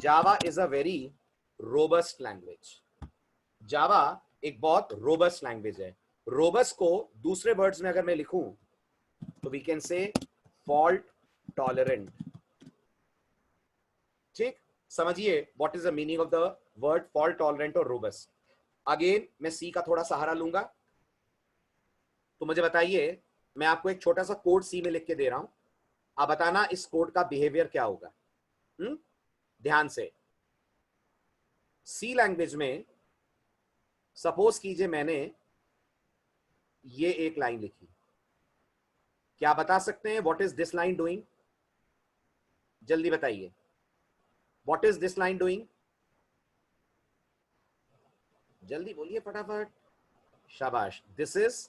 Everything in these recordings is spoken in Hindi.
Java is a very robust language. Java एक बहुत रोबस्ट लैंग्वेज है। रोबस्ट को दूसरे वर्ड्स में अगर मैं लिखूं तो we can say fault tolerant. ठीक, समझिए what is the meaning of the word fault tolerant और रोबस्ट। अगेन मैं सी का थोड़ा सहारा लूंगा। तो मुझे बताइए, मैं आपको एक छोटा सा कोड सी में लिख के दे रहा हूं, आप बताना इस कोड का बिहेवियर क्या होगा। ध्यान से, सी लैंग्वेज में सपोज कीजिए मैंने ये एक लाइन लिखी, क्या बता सकते हैं what is this line doing? जल्दी बताइए, what is this line doing? जल्दी बोलिए फटाफट। शाबाश। दिस इज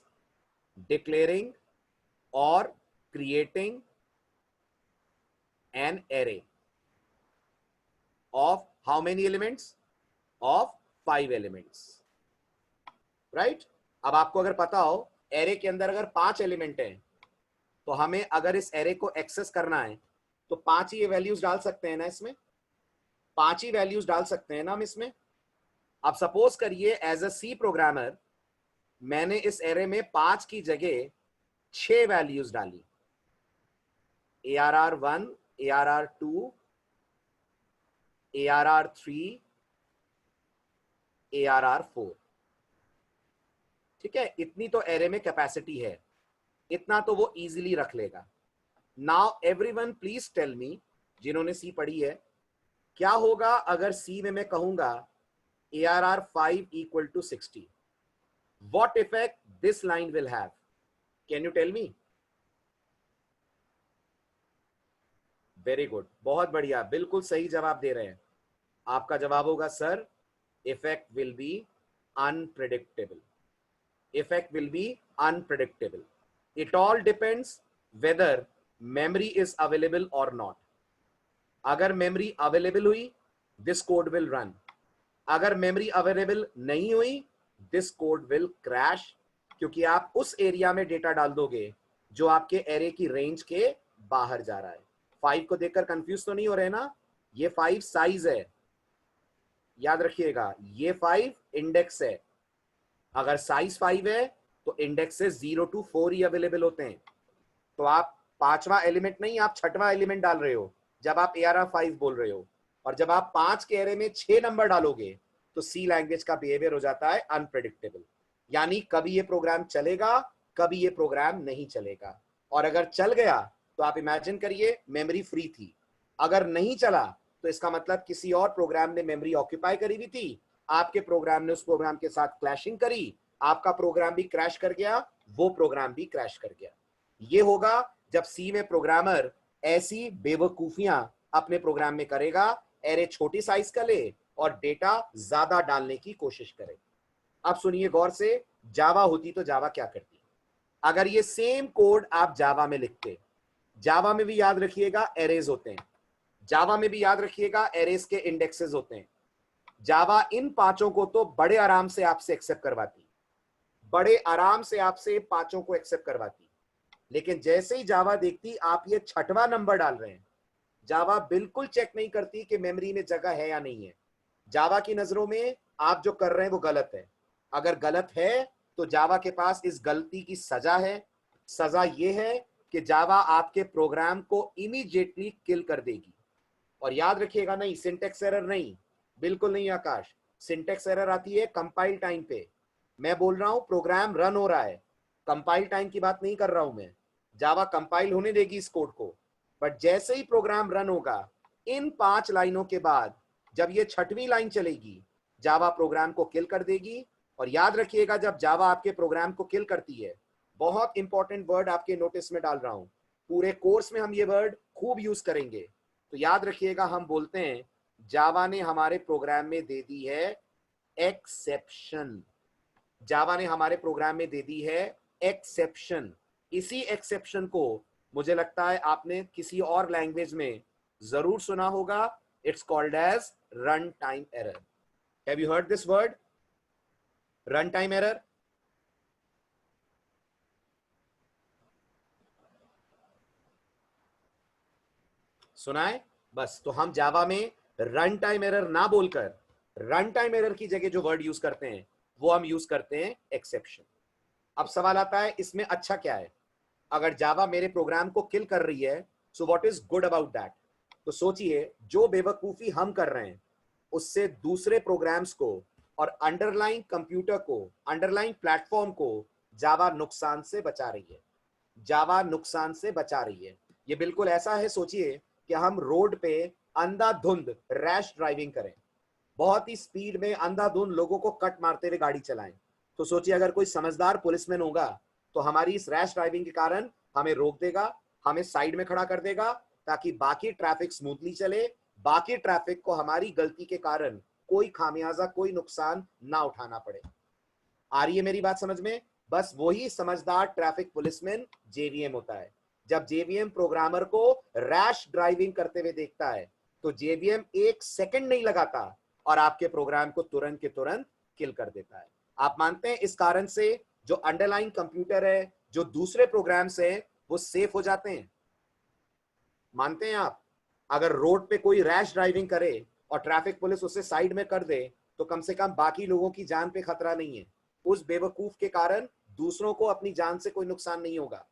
डिक्लेयरिंग और creating an array of how many elements? Of 5 elements, right? अब आपको अगर पता हो एरे के अंदर अगर 5 एलिमेंट हैं तो हमें अगर इस एरे को एक्सेस करना है तो 5 ही वैल्यूज डाल सकते हैं ना इसमें, 5 ही वैल्यूज डाल सकते हैं ना हम इसमें। अब सपोज करिए एज अ सी प्रोग्रामर मैंने इस एरे में 5 की जगह 6 वैल्यूज डाली, ARR1, ARR2, ARR3, ARR4। ठीक है, इतनी तो एरे में कैपेसिटी है, इतना तो वो इजीली रख लेगा। Now everyone please tell me, जिन्होंने सी पढ़ी है, क्या होगा अगर सी में मैं कहूंगा ARR5 equal to 60? What effect this line will have? Can you tell me? Very good, बहुत बढ़िया, बिल्कुल सही जवाब दे रहे हैं। आपका जवाब होगा sir, effect will be unpredictable. Effect will be unpredictable. It all depends whether memory is available और नॉट। अगर मेमोरी अवेलेबल हुई दिस कोड विल रन, अगर मेमोरी अवेलेबल नहीं हुई दिस कोड विल क्रैश, क्योंकि आप उस एरिया में डेटा डाल दोगे जो आपके एरे की रेंज के बाहर जा रहा है। 5 को देखकर कंफ्यूज तो नहीं हो रहे ना? ये 5 साइज है, याद रखिएगा, ये 5 इंडेक्स है। अगर साइज 5 है तो इंडेक्स से 0 to 4 ही अवेलेबल होते हैं। तो आप 5वां एलिमेंट नहीं, आप 6वां एलिमेंट डाल रहे हो जब आप ARR5 बोल रहे हो। और जब आप 5 के एरे में 6 नंबर डालोगे तो सी लैंग्वेज का बिहेवियर हो जाता है अनप्रेडिक्टेबल। यानी कभी ये प्रोग्राम चलेगा, कभी ये प्रोग्राम नहीं चलेगा। और अगर चल गया तो आप इमेजिन करिए मेमोरी फ्री थी, अगर नहीं चला तो इसका मतलब किसी और प्रोग्राम ने मेमोरी ऑक्यूपाई करी हुई थी, आपके प्रोग्राम ने उस प्रोग्राम के साथ क्लैशिंग करी, आपका प्रोग्राम भी क्रैश कर गया, वो प्रोग्राम भी क्रैश कर गया। ये होगा जब सी में प्रोग्रामर ऐसी बेवकूफियां अपने प्रोग्राम में करेगा, एरे छोटी साइज का ले और डेटा ज्यादा डालने की कोशिश करे। अब सुनिए गौर से, जावा होती तो जावा क्या करती? अगर ये सेम कोड आप जावा में लिखते, जावा में भी याद रखिएगा एरेज होते हैं, जावा में भी याद रखिएगा एरेज के इंडेक्सेस होते हैं। जावा इन 5 को तो बड़े आराम से आपसे एक्सेप्ट करवाती, बड़े आराम से आपसे 5 को एक्सेप्ट करवाती। लेकिन जैसे ही जावा देखती आप ये 6वां नंबर डाल रहे हैं, जावा बिल्कुल चेक नहीं करती कि मेमोरी में जगह है या नहीं है। जावा की नजरों में आप जो कर रहे हैं वो गलत है। अगर गलत है तो जावा के पास इस गलती की सजा है। सजा ये है कि जावा आपके प्रोग्राम को इमीडिएटली किल कर देगी। और याद रखिएगा, नहीं सिंटेक्स एरर नहीं, बिल्कुल नहीं आकाश, सिंटेक्स एरर आती है कंपाइल टाइम पे। मैं बोल रहा हूं प्रोग्राम रन हो रहा है, कंपाइल टाइम की बात नहीं कर रहा हूं मैं। जावा कंपाइल होने देगी इस कोड को, बट जैसे ही प्रोग्राम रन होगा इन 5 लाइनों के बाद जब ये 6वीं लाइन चलेगी जावा प्रोग्राम को किल कर देगी। और याद रखिएगा, जब जावा आपके प्रोग्राम को किल करती है, बहुत इंपॉर्टेंट वर्ड आपके नोटिस में डाल रहा हूं, पूरे कोर्स में हम ये वर्ड खूब यूज करेंगे, तो याद रखिएगा हम बोलते हैं जावा ने हमारे प्रोग्राम में दे दी है एक्सेप्शन। जावा ने हमारे प्रोग्राम में दे दी है एक्सेप्शन। इसी एक्सेप्शन को मुझे लगता है आपने किसी और लैंग्वेज में जरूर सुना होगा, it's called as run time error. Have you heard this word, run time error? सुना है? बस, तो हम जावा में रन टाइम एरर ना बोलकर रन टाइम एरर की जगह जो वर्ड यूज करते हैं वो हम यूज करते हैं एक्सेप्शन। अब सवाल आता है इसमें अच्छा क्या है? अगर जावा मेरे प्रोग्राम को किल कर रही है, so what is good about that? तो सोचिए, जो बेवकूफी हम कर रहे हैं उससे दूसरे प्रोग्राम्स को और अंडरलाइन कंप्यूटर को, अंडरलाइन प्लेटफॉर्म को जावा नुकसान से बचा रही है। जावा नुकसान से बचा रही है। ये बिल्कुल ऐसा है, सोचिए कि हम रोड पे अंधाधुंध रैश ड्राइविंग करें, बहुत ही स्पीड में अंधाधुंध लोगों को कट मारते हुए गाड़ी चलाएं। तो सोचिए अगर कोई समझदार पुलिसमैन होगा तो हमारी इस रैश ड्राइविंग के कारण हमें रोक देगा, हमें साइड में खड़ा कर देगा ताकि बाकी ट्रैफिक स्मूथली चले, बाकी ट्रैफिक को हमारी गलती के कारण कोई खामियाजा, कोई नुकसान ना उठाना पड़े। आ रही है मेरी बात समझ में? बस वही समझदार ट्रैफिक पुलिसमैन जेवीएम होता है। जब जेवीएम प्रोग्रामर को रैश ड्राइविंग करते हुए देखता है तो जेवीएम एक सेकंड नहीं लगाता और आपके प्रोग्राम को तुरंत के तुरंत किल कर देता है। आप मानते हैं इस कारण से जो अंडरलाइन कंप्यूटर है, जो दूसरे प्रोग्राम्स हैं, वो सेफ हो जाते हैं? मानते हैं आप? अगर रोड पे कोई रैश ड्राइविंग करे और ट्रैफिक पुलिस उसे साइड में कर दे तो कम से कम बाकी लोगों की जान पे खतरा नहीं है। उस बेवकूफ के कारण दूसरों को अपनी जान से कोई नुकसान नहीं होगा।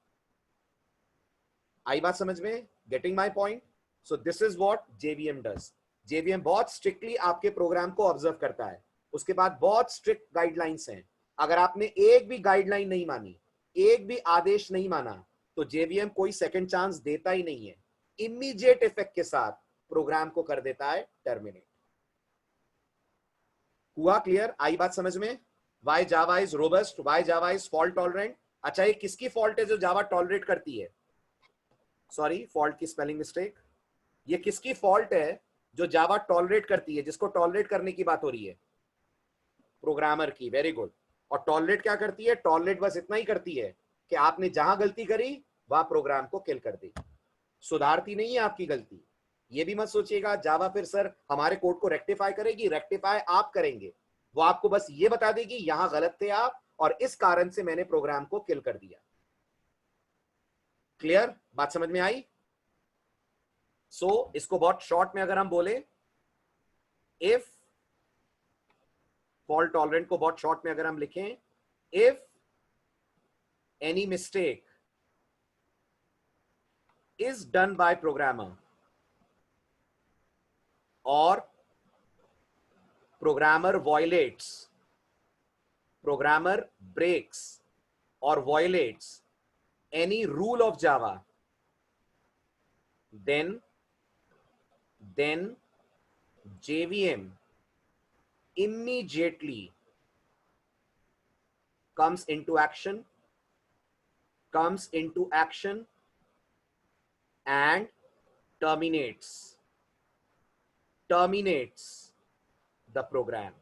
आई बात समझ में? Getting my point? So this is what JVM does. JVM बहुत स्ट्रिक्टली आपके प्रोग्राम को ऑब्जर्व करता है, उसके बाद बहुत स्ट्रिक्ट गाइडलाइंस हैं। अगर आपने एक भी गाइडलाइन नहीं मानी, एक भी आदेश नहीं माना, तो जेवीएम कोई सेकंड चांस देता ही नहीं है, इमीडिएट इफेक्ट के साथ प्रोग्राम को कर देता है टर्मिनेट। हुआ क्लियर? आई बात समझ में? Why Java is robust, why Java is fault tolerant. अच्छा, ये किसकी फॉल्ट है जो जावा टॉलरेट करती है? सॉरी, फॉल्ट की स्पेलिंग मिस्टेक। ये किसकी फॉल्ट है जो जावा टॉलरेट करती है? जिसको टॉलरेट करने की बात हो रही है, प्रोग्रामर की। Very good. और टॉलरेट क्या करती है? टॉलरेट बस इतना ही करती है कि आपने जहां गलती करी वहां प्रोग्राम को किल कर दी, सुधारती नहीं है आपकी गलती। ये भी मत सोचिएगा जावा फिर सर हमारे कोड को रेक्टिफाई करेगी, रेक्टिफाई आप करेंगे। वो आपको बस ये बता देगी यहां गलत थे आप और इस कारण से मैंने प्रोग्राम को किल कर दिया। क्लियर? बात समझ में आई? इसको बहुत शॉर्ट में अगर हम बोले, इफ फॉल्ट टॉलरेंट को बहुत शॉर्ट में अगर हम लिखें, if any mistake is done by programmer or programmer violates, programmer breaks or violates any rule of Java, then JVM immediately comes into action and terminates the program,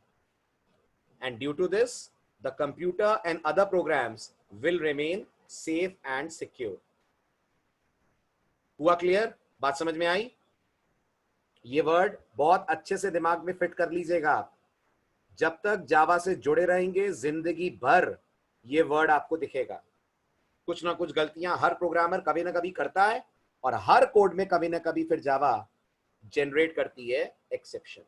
and due to this the computer and other programs will remain safe and secure. हुआ क्लियर? बात समझ में आई? ये वर्ड बहुत अच्छे से दिमाग में फिट कर लीजिएगा आप। जब तक जावा से जुड़े रहेंगे जिंदगी भर ये वर्ड आपको दिखेगा। कुछ ना कुछ गलतियां हर प्रोग्रामर कभी ना कभी करता है और हर कोड में कभी ना कभी फिर जावा जनरेट करती है एक्सेप्शन।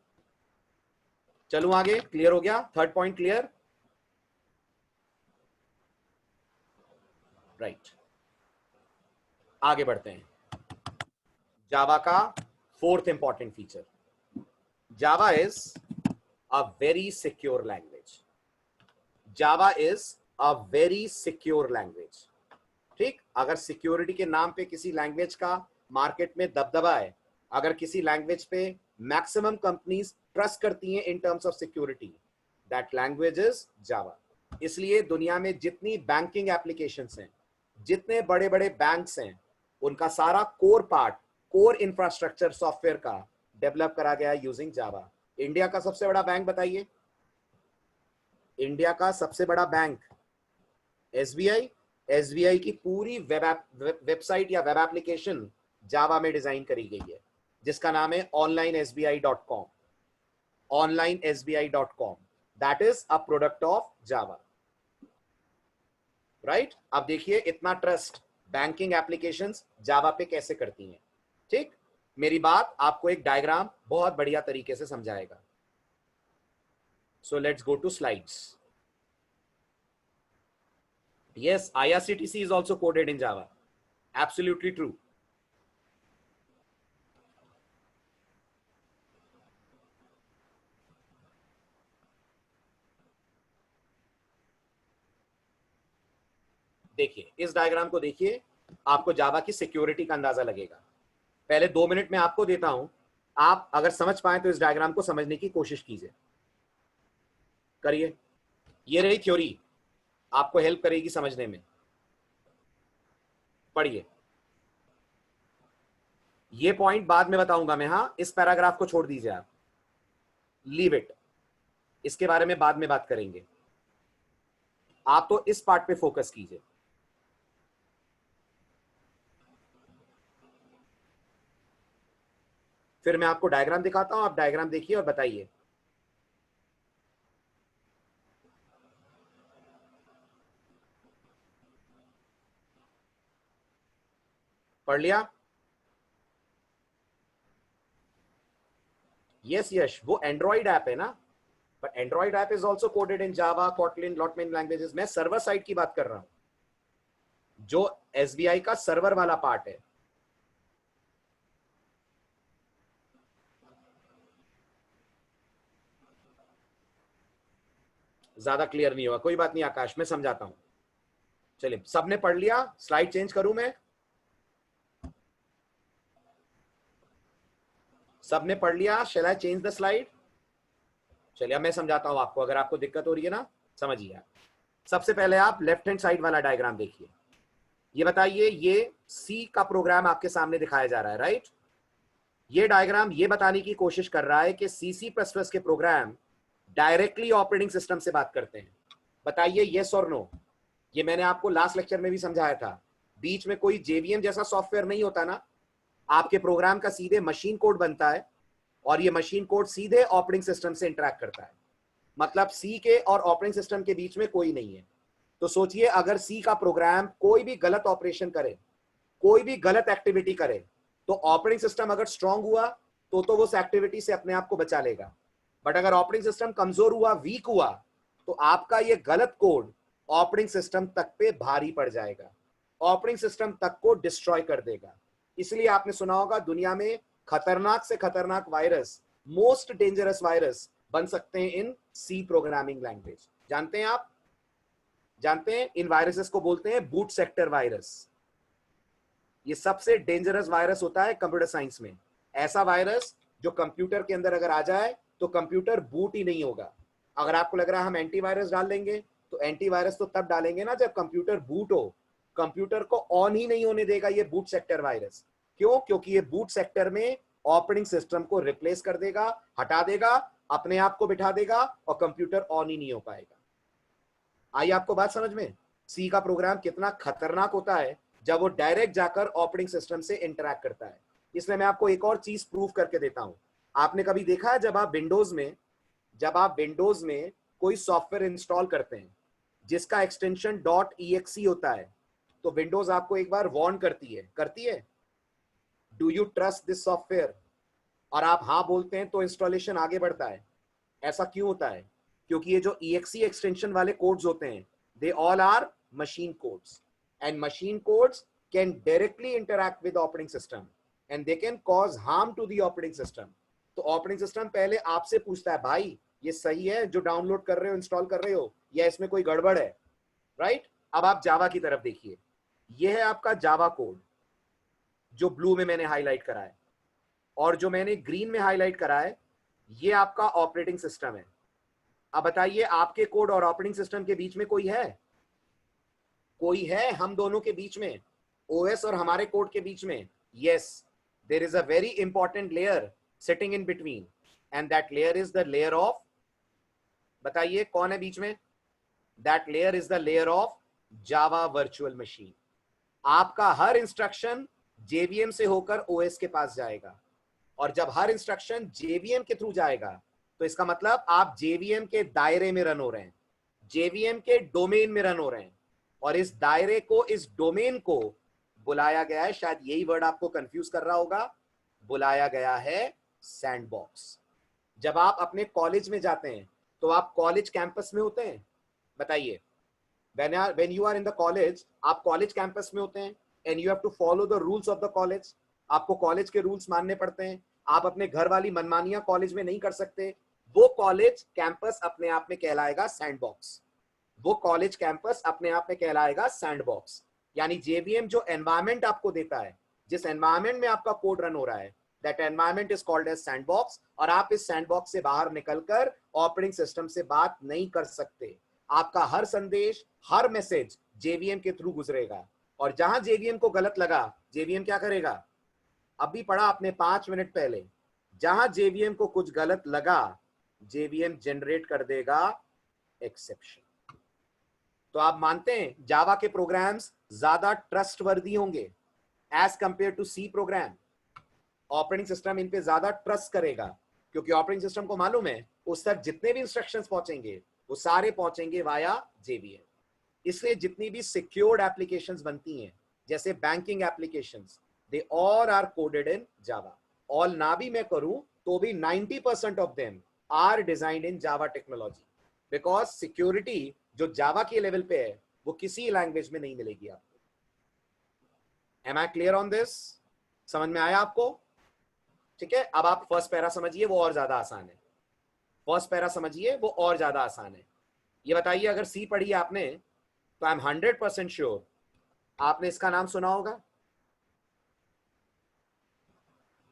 चलूं आगे? क्लियर हो गया? Third point clear? राइट, आगे बढ़ते हैं। जावा का fourth important feature, Java is a very secure language. Java is a very secure language. ठीक, अगर सिक्योरिटी के नाम पे किसी लैंग्वेज का मार्केट में दबदबा है, अगर किसी लैंग्वेज पे मैक्सिमम कंपनीज ट्रस्ट करती हैं in terms of security, that language is Java. इसलिए दुनिया में जितनी बैंकिंग एप्लीकेशंस हैं, जितने बड़े बड़े बैंक्स हैं, उनका सारा core part, core infrastructure software का डेवलप करा गया यूजिंग जावा। इंडिया का सबसे बड़ा बैंक बताइए? इंडिया का सबसे बड़ा बैंक एसबीआई। एसबीआई की पूरी वेबसाइट या वेब एप्लीकेशन जावा में डिजाइन करी गई है, जिसका नाम है onlinesbi.com। onlinesbi.com, that is a product of Java. Right, अब देखिए इतना ट्रस्ट बैंकिंग एप्लीकेशंस जावा पे कैसे करती हैं। ठीक, मेरी बात आपको एक डायग्राम बहुत बढ़िया तरीके से समझाएगा. So let's go to slides. Yes, IRCTC is also coded in Java. Absolutely true. देखिए, इस डायग्राम को देखिए, आपको जावा की सिक्योरिटी का अंदाजा लगेगा. पहले 2 मिनट में आपको देता हूं, आप अगर समझ पाए तो इस डायग्राम को समझने की कोशिश कीजिए, करिए. ये रही थ्योरी, आपको हेल्प करेगी समझने में. पढ़िए. ये पॉइंट बाद में बताऊंगा मैं. हाँ, इस पैराग्राफ को छोड़ दीजिए आप, लीव इट. इसके बारे में बाद में बात करेंगे. आप तो इस पार्ट पे फोकस कीजिए. फिर मैं आपको डायग्राम दिखाता हूं, आप डायग्राम देखिए और बताइए. पढ़ लिया? यस यश, वो एंड्रॉइड ऐप है ना, but Android app is also coded in Java, Kotlin, lot many languages. मैं सर्वर साइड की बात कर रहा हूं, जो एसबीआई का सर्वर वाला पार्ट है. ज्यादा क्लियर नहीं हुआ, कोई बात नहीं आकाश, मैं समझाता हूं. चलिए, सबने पढ़ लिया? स्लाइड चेंज करूं मैं? सबने पढ़ लिया? शैल आई चेंज द स्लाइड? चलिए, अब मैं समझाता हूं आपको, अगर आपको दिक्कत हो रही है ना, समझिए. सबसे पहले आप लेफ्ट हैंड साइड वाला डायग्राम देखिए. ये बताइए, ये सी का प्रोग्राम आपके सामने दिखाया जा रहा है, राइट? ये डायग्राम ये बताने की कोशिश कर रहा है कि C++ के प्रोग्राम डायरेक्टली ऑपरेटिंग सिस्टम से बात करते हैं. बताइए यस और नो. ये मैंने आपको लास्ट लेक्चर में भी समझाया था. बीच में कोई जेवीएम जैसा सॉफ्टवेयर नहीं होता ना, आपके प्रोग्राम का सीधे मशीन कोड बनता है और ये मशीन कोड सीधे ऑपरेटिंग सिस्टम से इंटरेक्ट करता है. मतलब सी के और ऑपरेटिंग सिस्टम के बीच में कोई नहीं है. तो सोचिए, अगर सी का प्रोग्राम कोई भी गलत ऑपरेशन करे, कोई भी गलत एक्टिविटी करे, तो ऑपरेटिंग सिस्टम अगर स्ट्रांग हुआ तो वो उस एक्टिविटी से अपने आप को बचा लेगा. बट अगर ऑपरेटिंग सिस्टम कमजोर हुआ, वीक हुआ, तो आपका ये गलत कोड ऑपरेटिंग सिस्टम तक पे भारी पड़ जाएगा, ऑपरेटिंग सिस्टम तक को डिस्ट्रॉय कर देगा. इसलिए आपने सुना होगा, दुनिया में खतरनाक से खतरनाक वायरस, मोस्ट डेंजरस वायरस बन सकते हैं इन सी प्रोग्रामिंग लैंग्वेज. जानते हैं आप? जानते हैं? इन वायरसेस को बोलते हैं बूट सेक्टर वायरस. ये सबसे डेंजरस वायरस होता है कंप्यूटर साइंस में. ऐसा वायरस जो कंप्यूटर के अंदर अगर आ जाए तो कंप्यूटर बूट ही नहीं होगा. अगर आपको लग रहा है हम एंटीवायरस डाल देंगे, तो एंटीवायरस तो तब डालेंगे ना जब कंप्यूटर बूट हो. कंप्यूटर को ऑन ही नहीं होने देगा ये बूट सेक्टर वायरस. क्यों? क्योंकि ये बूट सेक्टर में ऑपरेटिंग सिस्टम को रिप्लेस कर देगा, हटा देगा, अपने आप को बिठा देगा और कंप्यूटर ऑन ही नहीं हो पाएगा. आई आपको बात समझ में? सी का प्रोग्राम कितना खतरनाक होता है जब वो डायरेक्ट जाकर ऑपरेटिंग सिस्टम से इंटरैक्ट करता है. इसलिए मैं आपको एक और चीज प्रूव करके देता हूं. आपने कभी देखा है, जब आप विंडोज में कोई सॉफ्टवेयर इंस्टॉल करते हैं जिसका एक्सटेंशन .exe होता है, तो विंडोज आपको एक बार वार्न करती है do you trust this software, और आप हाँ बोलते हैं तो इंस्टॉलेशन आगे बढ़ता है. ऐसा क्यों होता है? क्योंकि ये जो exe एक्सटेंशन वाले कोड्स होते हैं, they all are machine codes, and machine codes can directly interact with operating system and they can cause harm to the operating system. तो ऑपरेटिंग सिस्टम पहले आपसे पूछता है, भाई ये सही है जो डाउनलोड कर रहे हो, इंस्टॉल कर रहे हो, या इसमें कोई गड़बड़ है, राइट? अब आप जावा की तरफ देखिए. ये है आपका जावा कोड जो ब्लू में मैंने हाईलाइट करा है, और जो मैंने ग्रीन में हाईलाइट करा है ये आपका ऑपरेटिंग सिस्टम है. अब बताइए, आपके कोड और ऑपरेटिंग सिस्टम के बीच में कोई है? कोई है हम दोनों के बीच में, ओएस और हमारे कोड के बीच में? Yes, there is a very important layer sitting in between, and that layer is the layer of, बताइए कौन है बीच में? That layer is the layer of Java virtual machine. आपका हर इंस्ट्रक्शन जेवीएम से होकर ओएस के पास जाएगा, और जब हर इंस्ट्रक्शन जेवीएम के थ्रू जाएगा तो इसका मतलब आप जेवीएम के दायरे में रन हो रहे हैं, जेवीएम के डोमेन में रन हो रहे हैं, और इस दायरे को, इस डोमेन को बुलाया गया है, शायद यही वर्ड आपको कंफ्यूज कर रहा होगा, बुलाया गया है सैंडबॉक्स। जब आप अपने कॉलेज में जाते हैं तो आप कॉलेज कैंपस में होते हैं, बताइए। when you are in the college, आप कॉलेज कैंपस में होते हैं and you have to follow the rules of the college। आपको कॉलेज के रूल्स मानने पड़ते हैं। आप अपने घर वाली मनमानियां कॉलेज में नहीं कर सकते। वो कॉलेज कैंपस अपने आप में कहलाएगा सैंडबॉक्स। वो कॉलेज कैंपस अपने आप में कहलाएगा सैंडबॉक्स। यानी जेवीएम जो एनवायरमेंट आपको देता है, जिस एनवायरमेंट में आपका कोड रन हो रहा है, that environment is called as sandbox. और आप इस सैंडबॉक्स से बाहर निकलकर ऑपरेटिंग सिस्टम से बात नहीं कर सकते। आपका हर संदेश, हर मैसेज जेवीएम के थ्रू गुजरेगा। और जहां जेवीएम को गलत लगा, जेवीएम क्या करेगा? अभी पढ़ा आपने 5 मिनट पहले, जहां जेवीएम को कुछ गलत लगा, जेवीएम जनरेट कर देगा एक्सेप्शन। तो आप मानते हैं जावा के प्रोग्राम्स ज्यादा ट्रस्टवर्दी होंगे as compare to C program. Operating system इन पे ज्यादा ट्रस्ट करेगा क्योंकि ऑपरेटिंग सिस्टम को मालूम है उस तक जितने भी इंस्ट्रक्शंस पहुंचेंगे वो सारे पहुंचेंगे वाया जेवीएम। इसलिए जितनी भी सिक्योर्ड एप्लीकेशंस बनती हैं, जैसे banking applications, they all are coded in Java. All ना भी मैं करूं तो भी 90% of them are designed in Java technology, because security जो जावा के लेवल पे है वो किसी लैंग्वेज में नहीं मिलेगी आपको। Am I clear on this? समझ में आया आपको? ठीक है, अब आप फर्स्ट पैरा समझिए, वो और ज्यादा आसान है। फर्स्ट पैरा समझिए, वो और ज्यादा आसान है। ये बताइए, अगर सी पढ़ी आपने तो आई एम 100% श्योर आपने इसका नाम सुना होगा।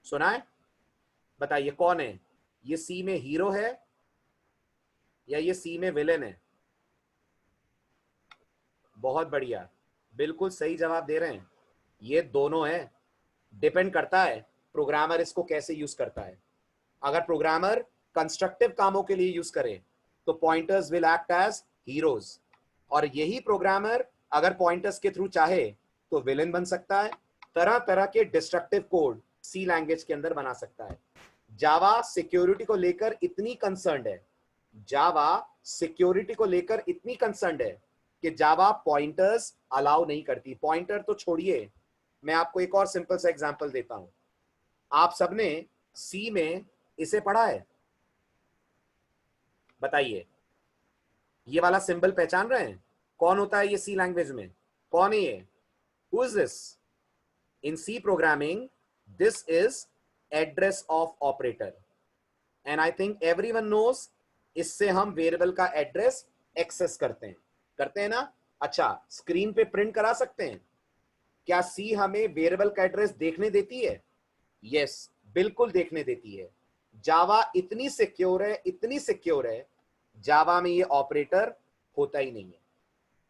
सुना है? बताइए कौन है ये? सी में हीरो है या ये सी में विलेन है? बहुत बढ़िया, बिल्कुल सही जवाब दे रहे हैं। ये दोनों है। डिपेंड करता है प्रोग्रामर इसको कैसे यूज करता है। अगर प्रोग्रामर कंस्ट्रक्टिव कामों के लिए यूज करे तो pointers will act as heroes, और यही प्रोग्रामर अगर पॉइंटर्स के थ्रू चाहे तो विलेन बन सकता है। तरह तरह के डिस्ट्रक्टिव कोड सी लैंग्वेज के अंदर बना सकता है। जावा सिक्योरिटी को लेकर इतनी कंसर्न्ड है, जावा सिक्योरिटी को लेकर इतनी कंसर्न्ड है कि जावा पॉइंटर्स अलाउ नहीं करती। पॉइंटर तो छोड़िए, मैं आपको एक और सिंपल सा एग्जांपल देता हूं। आप सबने सी में इसे पढ़ा है? बताइए, ये वाला सिंबल पहचान रहे हैं? कौन होता है ये सी लैंग्वेज में? कौन है ये? Who is this? In C programming this is address of operator, and I think everyone knows इससे हम वेरिएबल का एड्रेस एक्सेस करते हैं ना? अच्छा, स्क्रीन पे प्रिंट करा सकते हैं? क्या सी हमें वेरिएबल का एड्रेस देखने देती है? यस, बिल्कुल देखने देती है। जावा इतनी सिक्योर है, इतनी सिक्योर है, जावा में ये ऑपरेटर होता ही नहीं है।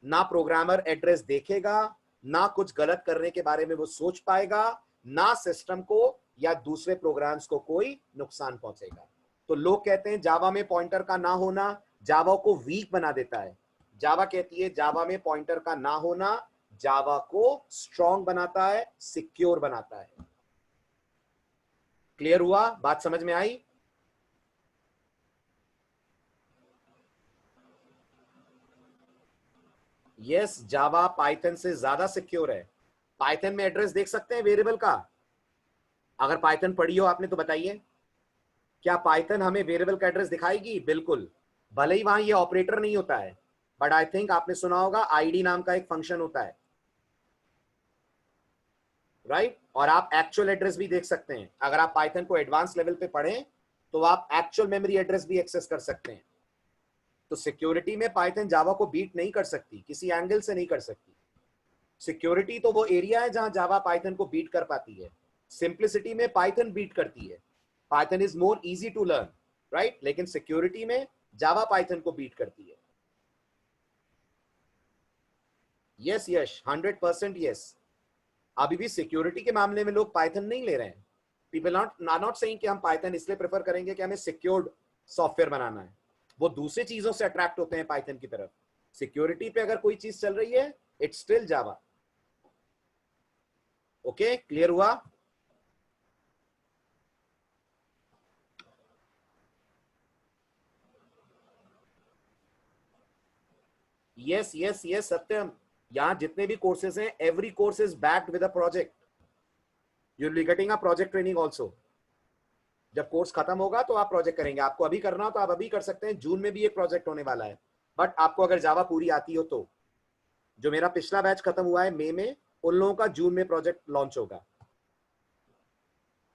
ना प्रोग्रामर एड्रेस देखेगा, ना कुछ गलत करने के बारे में वो सोच पाएगा, ना सिस्टम को या दूसरे प्रोग्राम्स को कोई नुकसान पहुंचेगा। तो लोग कहते हैं जावा में पॉइंटर का ना होना जावा को वीक बना देता है। जावा कहती है जावा में पॉइंटर का ना होना जावा को स्ट्रॉन्ग बनाता है, सिक्योर बनाता है। क्लियर हुआ? बात समझ में आई? यस, जावा पाइथन से ज्यादा सिक्योर है। पाइथन में एड्रेस देख सकते हैं वेरिएबल का? अगर पाइथन पढ़ी हो आपने तो बताइए, क्या पाइथन हमें वेरिएबल का एड्रेस दिखाएगी? बिल्कुल, भले ही वहां ये ऑपरेटर नहीं होता है, बट आई थिंक आपने सुना होगा आईडी नाम का एक फंक्शन होता है, राइट? और आप एक्चुअल एड्रेस भी देख सकते हैं। अगर आप पाइथन को एडवांस लेवल पे पढ़ें तो आप एक्चुअल मेमोरी एड्रेस भी एक्सेस कर सकते हैं। तो सिक्योरिटी में पाइथन जावा को बीट नहीं कर सकती, किसी एंगल से नहीं कर सकती। सिक्योरिटी तो वो एरिया है जहां जावा पाइथन को बीट कर पाती है। सिंप्लिसिटी में पाइथन बीट करती है, Python is more easy to learn, right? लेकिन सिक्योरिटी में जावा पाइथन को बीट करती है। Yes yes, 100% yes. अभी भी सिक्योरिटी के मामले में लोग पाइथन नहीं ले रहे हैं। पीपल नॉट सेइंग कि हम पाइथन इसलिए प्रेफर करेंगे कि हमें सिक्योर्ड सॉफ्टवेयर बनाना है। वो दूसरी चीजों से अट्रैक्ट होते हैं पाइथन की तरफ। सिक्योरिटी पे अगर कोई चीज चल रही है, it's still Java. Okay, clear हुआ? यस यस यस सत्यम, यहां जितने भी कोर्सेज हैं, every course is backed with a project. You will be getting a project training also. जब कोर्स खत्म होगा तो आप प्रोजेक्ट करेंगे। आपको अभी करना हो तो आप अभी कर सकते हैं, जून में भी एक प्रोजेक्ट होने वाला है। बट आपको अगर जावा पूरी आती हो तो, जो मेरा पिछला बैच खत्म हुआ है मई में, उन लोगों का जून में प्रोजेक्ट लॉन्च होगा।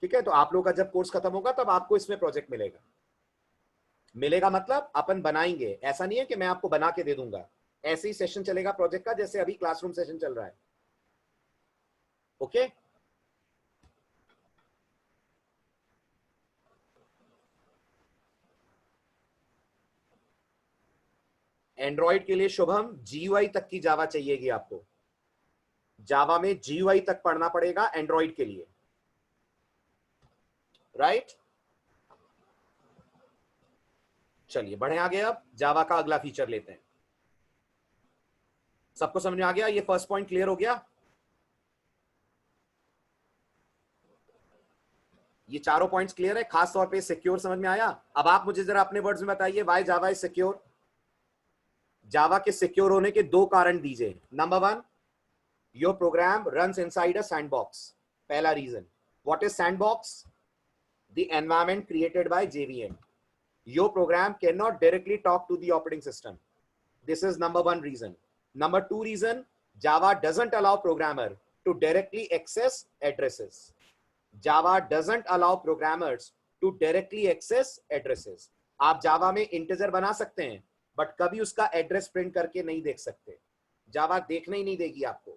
ठीक है, तो आप लोगों का जब कोर्स खत्म होगा तब आपको इसमें प्रोजेक्ट मिलेगा। मिलेगा मतलब अपन बनाएंगे, ऐसा नहीं है कि मैं आपको बना के दे दूंगा। ऐसे ही सेशन चलेगा प्रोजेक्ट का जैसे अभी क्लासरूम सेशन चल रहा है। ओके, एंड्रॉइड के लिए शुभम जीयूआई तक की जावा चाहिएगी आपको। जावा में जीयूआई तक पढ़ना पड़ेगा एंड्रॉइड के लिए, राइट। चलिए बढ़े आगे, अब जावा का अगला फीचर लेते हैं। सबको समझ में आ गया? ये फर्स्ट पॉइंट क्लियर हो गया? ये चारों पॉइंट्स क्लियर है, खास तौर पे सिक्योर समझ में आया? अब आप मुझे जरा अपने वर्ड्स में बताइए, why Java is secure. Java के सिक्योर होने के दो कारण दीजिए। Number one, your program runs inside a sandbox. पहला reason, what is sandbox? The environment created by JVM. Your program cannot directly talk to the operating system. This is number one reason. Number two reason, Java doesn't allow programmer to directly access addresses. Java doesn't allow programmers to directly access addresses. आप Java में integer बना सकते हैं, but कभी उसका एड्रेस प्रिंट करके नहीं देख सकते। Java देखने ही नहीं देगी आपको।